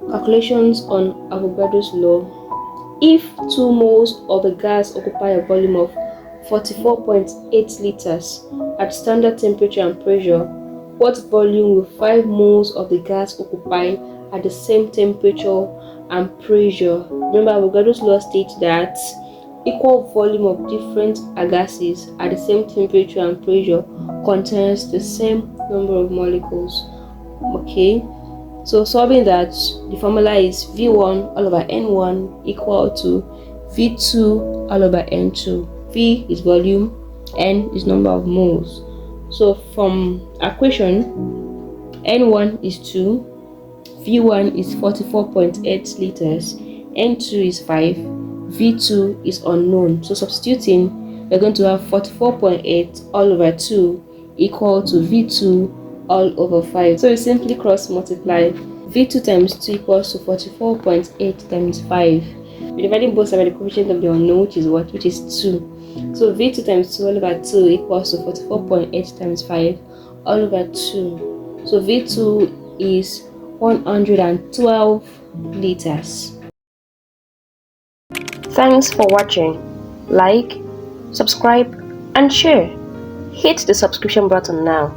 Calculations on Avogadro's law. If 2 moles of the gas occupy a volume of 44.8 liters at standard temperature and pressure, what volume will 5 moles of the gas occupy at the same temperature and pressure? Remember, Avogadro's law states that equal volume of different gases at the same temperature and pressure contains the same number of molecules. Okay, so solving that, the formula is V1 all over N1 equal to V2 all over N2. V is volume, N is number of moles. So from equation, N1 is 2, V1 is 44.8 liters, N2 is 5, V2 is unknown. So substituting, we're going to have 44.8 all over 2 equal to V2 all over 5. So we simply cross multiply. V2 times 2 equals to 44.8 times 5. We're dividing both sides by the coefficient of the unknown, which is what? Which is 2. So V2 times 2 all over 2 equals to 44.8 times 5 all over 2. So V2 is 112 liters. Thanks for watching. Like, subscribe, and share. Hit the subscription button now.